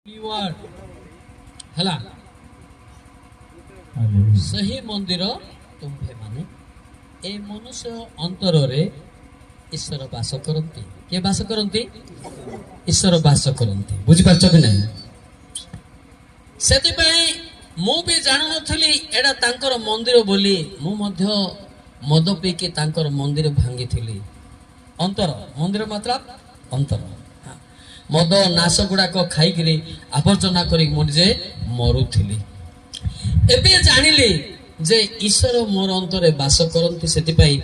ହେଲା ସେହି ମନ୍ଦିର ତୁମ୍ଭେ ମାନେ ଏ ମନୁଷ୍ୟ ଅନ୍ତରରେ ଈଶ୍ୱର ବାସ କରନ୍ତି। କିଏ ବାସ କରନ୍ତି? ଈଶ୍ୱର ବାସ କରନ୍ତି। ବୁଝିପାରୁଛ କି ନାହିଁ? ସେଥିପାଇଁ ମୁଁ ବି ଜାଣୁନଥିଲି ଏଇଟା ତାଙ୍କର ମନ୍ଦିର ବୋଲି। ମୁଁ ମଧ୍ୟ ମଦ ପିଇକି ତାଙ୍କର ମନ୍ଦିର ଭାଙ୍ଗିଥିଲି। ଅନ୍ତର ମନ୍ଦିର ମାତ୍ର ଅନ୍ତର। ମଦ ନାଶ ଗୁଡାକ ଖାଇକିରି ଆବର୍ଜନା କରି ମୁଁ ନିଜେ ମରୁଥିଲି। ଏବେ ଜାଣିଲି ଯେ ଈଶ୍ୱର ମୋର ଅନ୍ତରରେ ବାସ କରନ୍ତି। ସେଥିପାଇଁ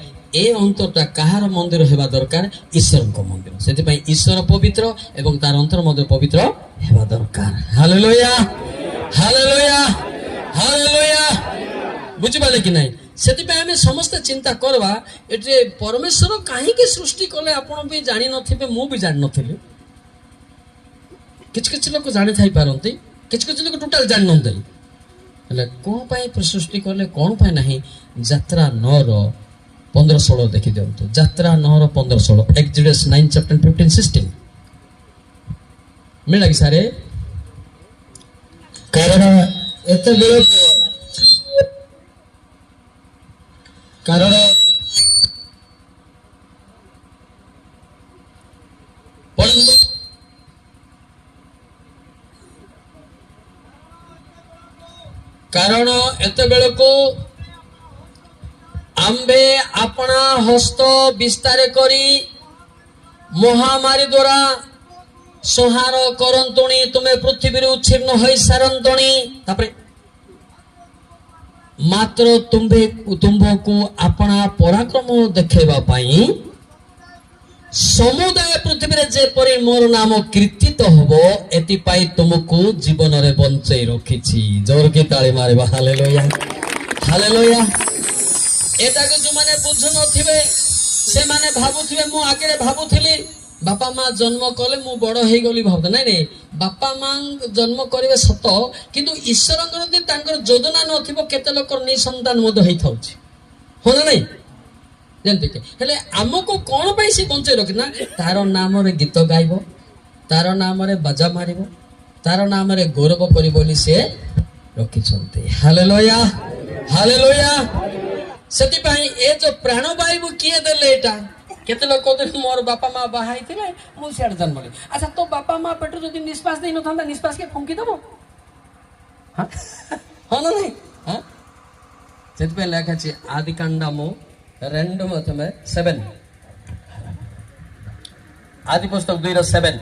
ଏ ଅନ୍ତରଟା କାହାର ମନ୍ଦିର ହେବା ଦରକାର? ଈଶ୍ୱରଙ୍କ ମନ୍ଦିର। ସେଥିପାଇଁ ଈଶ୍ୱର ପବିତ୍ର ଏବଂ ତାର ଅନ୍ତର ମଧ୍ୟ ପବିତ୍ର ହେବା ଦରକାର। Hallelujah, hallelujah, hallelujah. ବୁଝିପାରିଲେ କି ନାହିଁ? ସେଥିପାଇଁ ଆମେ ସମସ୍ତେ ଚିନ୍ତା କରିବା ଏଠି ପରମେଶ୍ୱର କାହିଁକି ସୃଷ୍ଟି କଲେ। ଆପଣ ବି ଜାଣିନଥିବେ, ମୁଁ ବି ଜାଣିନଥିଲି। କିଛି କିଛି ଲୋକ ଜାଣି ଥାଇପାରନ୍ତି, କିଛି କିଛି ଲୋକ ଟୋଟାଲ ଜାଣିନନ୍ତି। ହେଲେ କ'ଣ ପାଇଁ ସୃଷ୍ଟି କଲେ, କ'ଣ ପାଇଁ ନାହିଁ? ଯାତ୍ରା 9:15-16 ଦେଖି ଦିଅନ୍ତୁ। ଯାତ୍ରା 9:15-16, ଏକ୍ସୋଡସ୍ 9:15-16 ମିଳିଲା କି ସାରେ? କାରଣ କାରଣ ଏତେବେଳକୁ ଆମ୍ଭେ ଆପଣା ହସ୍ତ ବିସ୍ତାର କରି ମହାମାରୀ ଦ୍ୱାରା ସଂହାର କରନ୍ତୁଣି, ତୁମେ ପୃଥିବୀରୁ ଉଚ୍ଛିନ୍ନ ହୋଇ ସାରନ୍ତୁଣି। ତାପରେ ମାତ୍ର ତୁମ୍ଭକୁ ଆପଣା ପରାକ୍ରମ ଦେଖାଇବା ପାଇଁ ସମୁଦାୟ ପୃଥିବୀରେ ଯେପରି ମୋର ନାମ କୀର୍ତ୍ତିତ ହବ, ଏଥିପାଇଁ ତୁମକୁ ଜୀବନରେ ବଞ୍ଚେଇ ରଖିଛି। ଜୋରକି ତାଳି ମାରିବା। Hallelujah, hallelujah. ଏଟାକୁ ଯୋଉମାନେ ବୁଝୁନଥିବେ ସେମାନେ ଭାବୁଥିବେ, ମୁଁ ଆଗରେ ଭାବୁଥିଲି ବାପା ମା ଜନ୍ମ କଲେ ମୁଁ ବଡ ହେଇଗଲି ଭାବୁଥିଲି। ନାଇଁ ନାଇଁ, ବାପା ମା ଜନ୍ମ କରିବେ ସତ, କିନ୍ତୁ ଈଶ୍ୱରଙ୍କର ଯଦି ତାଙ୍କର ଯୋଜନା ନଥିବ କେତେ ଲୋକର ନିଃସନ୍ତାନ ମଧ୍ୟ ହେଇଥାଉଛି। ହଁ ନା ନାଇଁ? ଯେମିତି ହେଲେ ଆମକୁ କ'ଣ ପାଇଁ ସେ ବଞ୍ଚେଇ ରଖି ନା, ତାର ନାମରେ ଗୀତ ଗାଇବ, ତାର ନାମରେ ବାଜା ମାରିବ, ତାର ନାମରେ ଗୌରବ କରିବ ବୋଲି ସେ ରଖିଛନ୍ତି। Hallelujah, hallelujah. ସେଥିପାଇଁ ଏ ଯୋଉ ପ୍ରାଣବାୟୁ କିଏ ଦେଲେ? ଏଇଟା କେତେ ଲୋକ ମୋର ବାପା ମା ବାହା ହେଇଥିଲେ, ମୁଁ ସିଆଡେ ଜନ୍ମ ନେଲି। ଆଚ୍ଛା, ତୋ ବାପା ମା ପେଟରୁ ଯଦି ନିଶ୍ୱାସ ଦେଇନଥାନ୍ତା, ନିଶ୍ୱାସ କିଏ ଫୁଙ୍କି ଦବ? ହଁ ନା ନାଇଁ? ସେଥିପାଇଁ ଲେଖା ଅଛି ఆదికాండము 2:7, ఆది పుస్తకం 2:7